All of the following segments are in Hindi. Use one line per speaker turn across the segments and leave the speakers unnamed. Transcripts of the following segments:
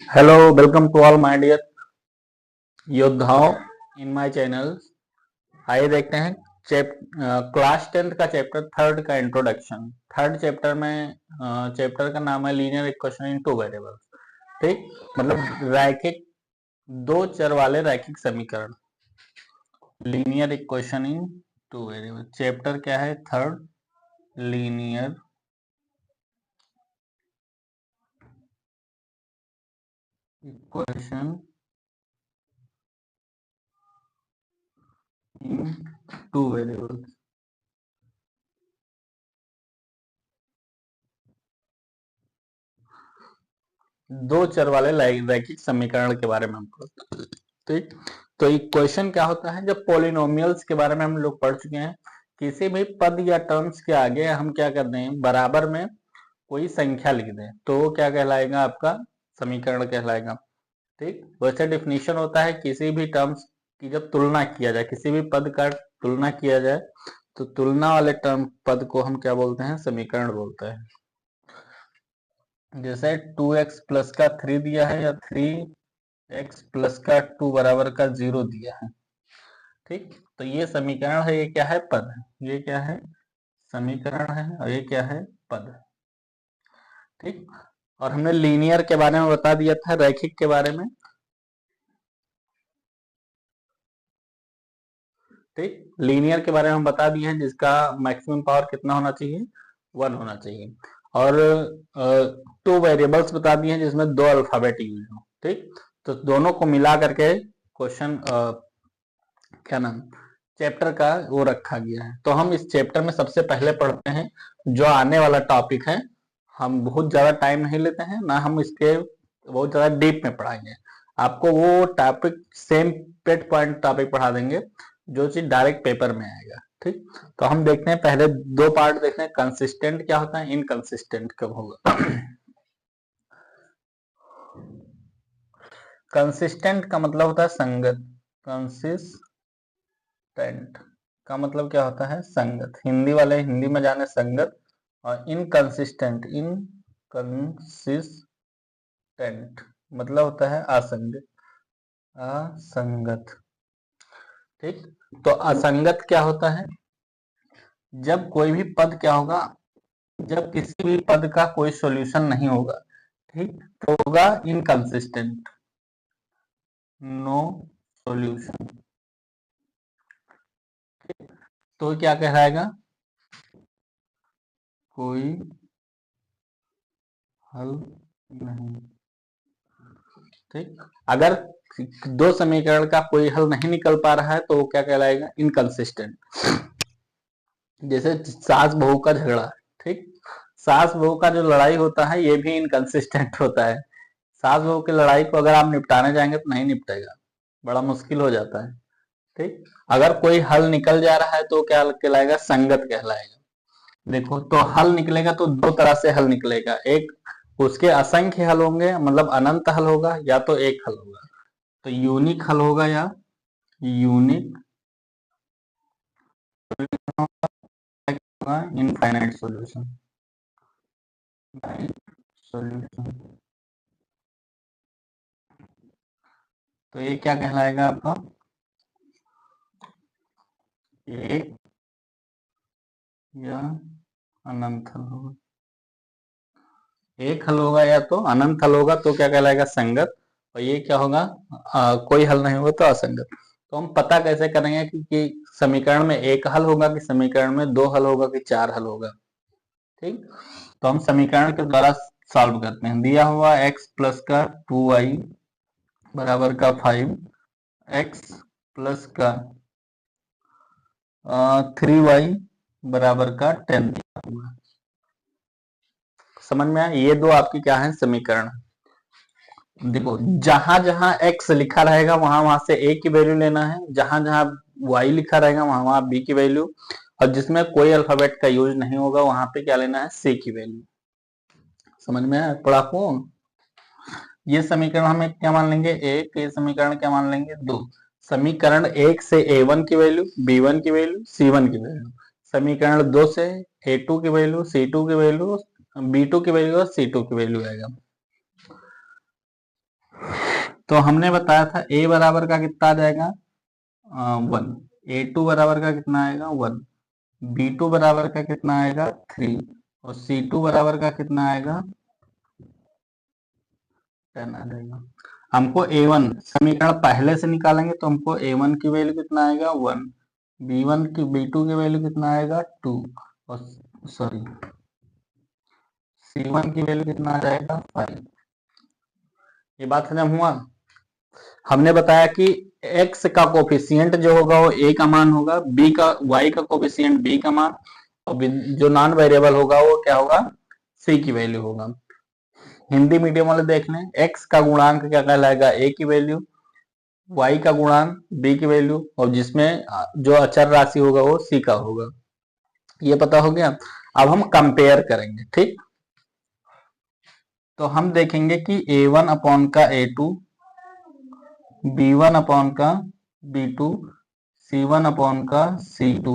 Hello, welcome to all my dear योद्धाओं इन माय चैनल। आइए देखते हैं क्लास 10th का चैप्टर थर्ड का इंट्रोडक्शन। थर्ड चैप्टर में चैप्टर का नाम है linear equation in two variables. ठीक, मतलब रैखिक दो चर वाले रैखिक समीकरण, linear equation in two variable. Chapter क्या है? Third, linear equation in two variables. दो चर वाले रैखिक समीकरण के बारे में हम पढ़ते। ठीक, तो इक्वेशन क्या होता है? जब पॉलिनोमियल्स के बारे में हम लोग पढ़ चुके हैं, किसी भी पद या टर्म्स के आगे हम क्या कर दें, बराबर में कोई संख्या लिख दें, तो वो क्या कहलाएगा? आपका समीकरण कहलाएगा। ठीक, वैसे डेफिनेशन होता है किसी भी टर्म्स की जब तुलना किया जाए, किसी भी पद का तुलना किया जाए, तो तुलना वाले टर्म पद को हम क्या बोलते हैं? समीकरण बोलते हैं। जैसे 2x प्लस का 3 दिया है या 3x प्लस का 2 बराबर का 0 दिया है। ठीक, तो ये समीकरण है, ये क्या है? पद है। ये क्या है? समीकरण है, और ये क्या है? पद है। ठीक, और हमने लीनियर के बारे में बता दिया था, रैखिक के बारे में। ठीक, लीनियर के बारे में हम बता दिए हैं, जिसका मैक्सिमम पावर कितना होना चाहिए? 1 होना चाहिए। और टू वेरिएबल्स बता दिए हैं जिसमें दो अल्फाबेट यूज हो। ठीक, तो दोनों को मिला करके क्वेश्चन क्या नाम चैप्टर का वो रखा गया है। तो हम इस चैप्टर में सबसे पहले पढ़ते हैं जो आने वाला टॉपिक है। हम बहुत ज्यादा टाइम नहीं लेते हैं ना, हम इसके बहुत ज्यादा डीप में पढ़ाएंगे। आपको वो टॉपिक सेम पेट पॉइंट टॉपिक पढ़ा देंगे जो चीज डायरेक्ट पेपर में आएगा। ठीक, तो हम देखते हैं, पहले दो पार्ट देखते हैं। कंसिस्टेंट क्या होता है, इनकंसिस्टेंट कब होगा। कंसिस्टेंट का मतलब होता है संगत। कंसिस्टेंट का मतलब क्या होता है? संगत। हिंदी वाले हिंदी में जाने संगत। और इनकंसिस्टेंट, इनकंसिस्टेंट मतलब होता है असंगत। असंगत। ठीक, तो असंगत क्या होता है? जब कोई भी पद क्या होगा, जब किसी भी पद का कोई सॉल्यूशन नहीं होगा, ठीक, तो होगा इनकंसिस्टेंट, नो सॉल्यूशन। तो क्या कहलाएगा? कोई हल नहीं। ठीक, अगर दो समीकरण का कोई हल नहीं निकल पा रहा है तो वो क्या कहलाएगा? इनकंसिस्टेंट। जैसे सास बहू का झगड़ा। ठीक, सास बहू का जो लड़ाई होता है ये भी इनकंसिस्टेंट होता है। सास बहू की लड़ाई को अगर आप निपटाने जाएंगे तो नहीं निपटेगा, बड़ा मुश्किल हो जाता है। ठीक, अगर कोई हल निकल जा रहा है तो क्या कहलाएगा? संगत कहलाएगा। देखो, तो हल निकलेगा तो दो तरह से हल निकलेगा। एक, उसके असंख्य हल होंगे, मतलब अनंत हल होगा, या तो एक हल होगा। तो यूनिक हल होगा या यूनिक होगा, इनफाइनाइट सॉल्यूशन। सॉल्यूशन, तो ये क्या कहलाएगा आपका? एक या अनंत हल होगा। एक हल होगा या तो अनंत हल होगा तो क्या कहलाएगा? संगत। और ये क्या होगा? कोई हल नहीं होगा तो असंगत। तो हम पता कैसे करेंगे कि समीकरण में एक हल होगा, कि समीकरण में दो हल होगा, कि चार हल होगा? ठीक, तो हम समीकरण के द्वारा सॉल्व करते हैं। दिया हुआ x प्लस का 2y बराबर का 5, x प्लस का 3y बराबर का 10 दिया हुआ। समझ में आया? ये दो आपकी क्या है? समीकरण। देखो, जहां जहां x लिखा रहेगा वहां वहां से a की वैल्यू लेना है, जहां जहां y लिखा रहेगा वहां वहां b की वैल्यू, और जिसमें कोई अल्फाबेट का यूज नहीं होगा वहां पे क्या लेना है? c की वैल्यू। समझ में आया पढ़ाकू? ये समीकरण हमें क्या मान लेंगे? एक। ये समीकरण क्या मान लेंगे? दो। समीकरण एक से a1 की वैल्यू, b1 की वैल्यू, c1 की वैल्यू। समीकरण दो से a2 की वैल्यू, c2 की वैल्यू, b2 की वैल्यू और c2 की वैल्यू आएगा। तो हमने बताया था a बराबर का कितना आ जाएगा 1, a2 बराबर का कितना आएगा 1, b2 बराबर का कितना आएगा 3 और c2 बराबर का कितना आएगा 10 आ जाएगा। हमको a1 समीकरण पहले से निकालेंगे तो हमको a1 की वैल्यू कितना आएगा 1, b2 की वैल्यू कितना आएगा 2 और सॉरी c1 की वैल्यू कितना आ जाएगा 5। ये बात समझ हुआ। हमने बताया कि x का कोफिशिएंट जो होगा वो a का मान होगा, b का y का कोफिशिएंट b का मान, और जो नॉन वेरिएबल होगा वो क्या होगा c की वैल्यू होगा। हिंदी मीडियम वाले देख लें, x का गुणांक क्या कहलाएगा a की वैल्यू, y का गुणांक b की वैल्यू, और जिसमें जो अचर राशि होगा वो c का होगा। ये पता हो गया। अब हम कंपेयर करेंगे, ठीक। तो हम देखेंगे कि a1 अपॉन का a2, b1 अपॉन का b2, c1 अपॉन का c2,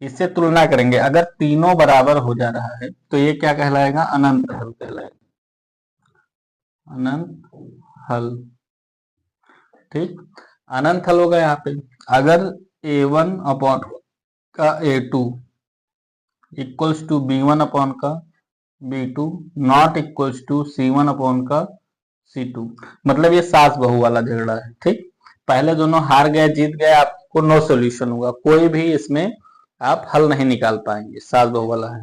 इससे तुलना करेंगे। अगर तीनों बराबर हो जा रहा है तो ये क्या कहलाएगा अनंत हल कहलाएगा, अनंत हल, ठीक। अनंत हल होगा यहाँ पे। अगर a1 अपॉन का a2 equals to b1 upon का b2 not equals to c1 upon का c2, मतलब ये सास बहू वाला झगड़ा है, ठीक। पहले दोनों हार गए जीत गए, आपको नो सॉल्यूशन होगा, कोई भी इसमें आप हल नहीं निकाल पाएंगे, सास बहू वाला है।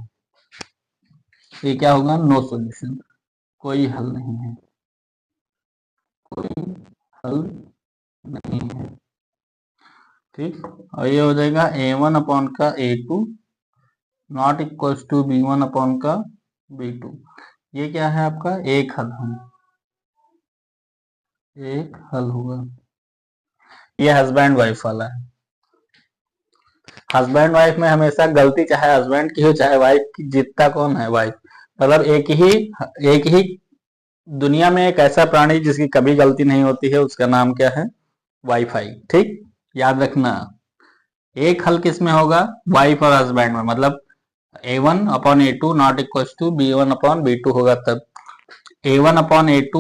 ये क्या होगा नो सॉल्यूशन, कोई हल नहीं है, कोई हल नहीं है, ठीक। और ये हो जाएगा a1 अपॉन का a2 not equals to b1 upon का b2। ये क्या है आपका एक हल है, एक हल होगा। ये हस्बैंड वाइफ वाला है। हस्बैंड वाइफ में हमेशा गलती चाहे हस्बैंड की हो चाहे वाइफ की, जीतता कौन है वाइफ। मतलब एक ही दुनिया में एक ऐसा प्राणी जिसकी कभी गलती नहीं होती है, उसका नाम क्या है वाईफाई, ठीक। याद रखना एक हल किस में होगा वाइफ और हस्बैंड में, मतलब a1 upon a2 not equals to b1 upon b2 होगा तब। a1 upon a2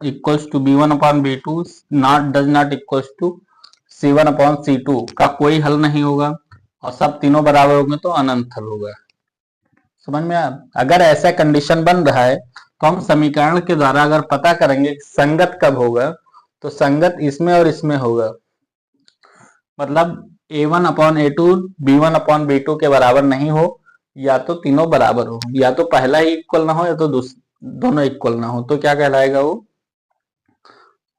equals to b1 upon b2 not does not equals to c1 upon c2 का कोई हल नहीं होगा, और सब तीनों बराबर होंगे तो अनंत हल होगा। समझ में आया। अगर ऐसा कंडीशन बन रहा है तो हम समीकरण के द्वारा अगर पता करेंगे संगत कब होगा, तो संगत इसमें और इसमें होगा। मतलब a1 upon a2 b1 upon b2 के बराबर नहीं हो, या तो तीनों बराबर हो, या तो पहला ही इक्वल ना हो, या तो दोनों इक्वल ना हो, तो क्या कहलाएगा वो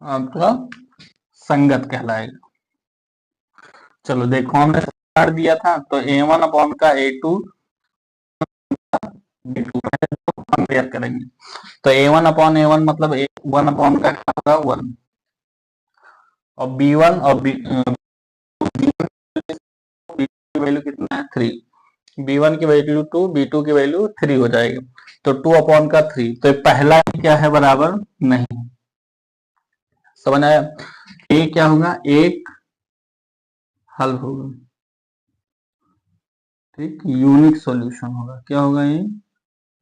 आपका संगत कहलाएगा। चलो देखो हमने काट दिया था, तो a1 अपॉन का a2 b2 कंपेयर करेंगे, तो a1 अपॉन a1 मतलब a1 अपॉन का क्या होगा 1, और b1 और की वैल्यू कितना है 3, b1 की वैल्यू 2, b2 की वैल्यू 3 हो जाएगी, तो 2 अपॉन का 3, तो पहला क्या है बराबर नहीं। समझ आया। ये क्या होगा एक हल होगा, ठीक, यूनिक सॉल्यूशन होगा। क्या होगा ये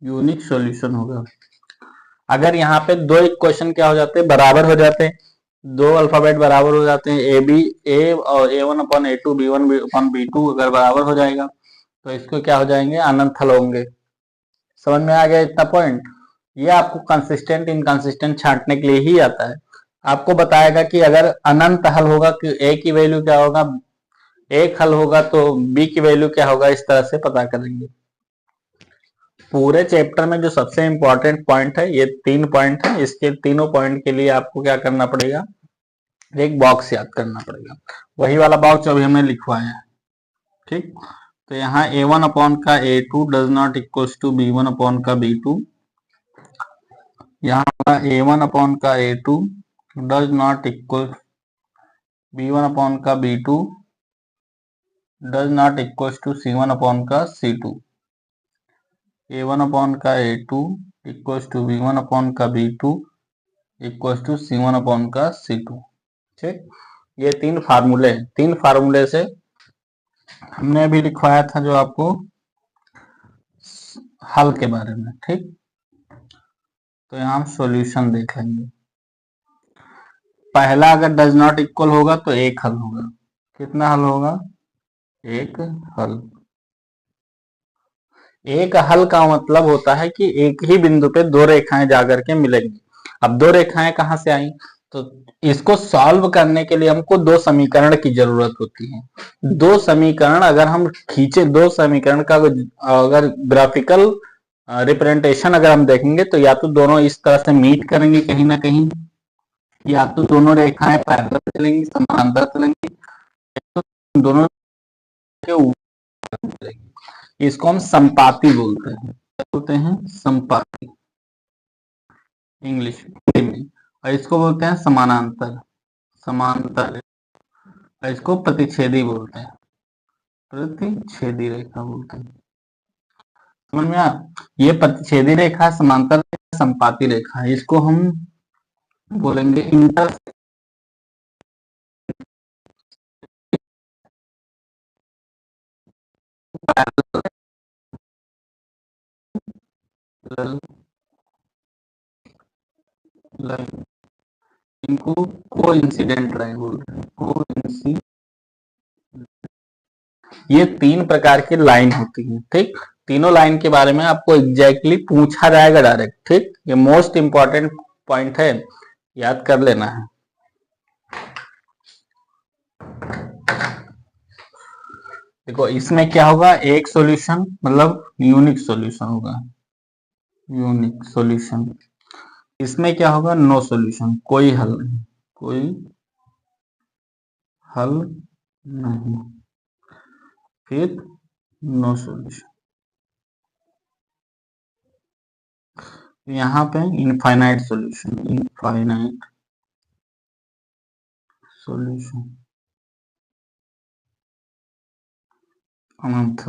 यूनिक सॉल्यूशन होगा। अगर यहाँ पे दो इक्वेशन क्या हो जाते हैं बराबर हो जाते हैं, दो अल्फाबेट बराबर हो जाते हैं, ए और a1 upon a2 b1 upon b2 अगर बराबर हो जाएगा तो इसको क्या हो जाएंगे अनंत हल होंगे। समझ में आ गया इतना पॉइंट। ये आपको कंसिस्टेंट इनकंसिस्टेंट छांटने के लिए ही आता है। आपको बताएगा कि अगर अनंत हल होगा कि a की वैल्यू क्या होगा, एक हल होगा तो b की वैल्यू क्या होगा, इस तरह से पता करेंगे। पूरे चैप्टर में जो सबसे इंपॉर्टेंट पॉइंट है ये 3 पॉइंट है, इसके तीनों पॉइंट के लिए आपको क्या करना पड़ेगा एक बॉक्स याद करना पड़ेगा, वही वाला बॉक्स अभी हमने लिखवाया है, ठीक। तो यहाँ a1 अपॉन का a2 does not equals to b1 upon का b2, यहाँ a1 अपॉन का a2 does not equal b1 upon का b2 does not equals to c1 upon का c2, a1 अपॉन का a2 equals to b1 upon का b2 equals to c1 upon का c2, ठीक। ये तीन फार्मूले, तीन फार्मूले से हमने अभी लिखवाया था जो आपको हल के बारे में, ठीक। तो यहाँ हम सॉल्यूशन देखेंगे। पहला अगर डज नॉट इक्वल होगा तो एक हल होगा। कितना हल होगा? एक हल। एक हल का मतलब होता है कि एक ही बिंदु पे दो रेखाएं जाकर के मिलेंगी। अब दो रेखाएं कहां से आई? तो इसको सॉल्व करने के लिए हमको दो समीकरण की जरूरत होती है। दो समीकरण अगर हम खींचे, दो समीकरण का अगर ग्राफिकल रिप्रेजेंटेशन अगर हम देखेंगे तो या तो दोनों इस तरह से मीट करेंगे कहीं ना कहीं, या तो दोनों रेखाएं पैरेलल चलेंगी, समांतर चलेंगी, तो दोनों के ऊपर चलेंगी। इसको हम संपाती बोलते हैं। क्या बोलते हैं? संपाती, इंग्लिश में। और इसको बोलते हैं समानांतर, समांतर। और इसको प्रतिच्छेदी बोलते हैं, प्रतिच्छेदी रेखा बोलते हैं। समझ में आया? ये प्रतिच्छेदी रेखा, समांतर रेखा, संपाती रेखा है। इसको हम बोलेंगे इंटर लाइन, इनको को इंसिडेंट लाइन बोलते हैं, को। ये तीन प्रकार की लाइन होती है, ठीक। तीनों लाइन के बारे में आपको एग्जैक्टली पूछा जाएगा डायरेक्ट, ठीक। ये मोस्ट इंपॉर्टेंट पॉइंट है, याद कर लेना है। देखो इसमें क्या होगा, एक सॉल्यूशन मतलब यूनिक सॉल्यूशन होगा, यूनिक सॉल्यूशन। इसमें क्या होगा, नो सॉल्यूशन, कोई हल नहीं, कोई हल नहीं। फिर नो सॉल्यूशन। यहाँ पे इनफाइनाइट सॉल्यूशन, इनफाइनाइट सॉल्यूशन, अनंत।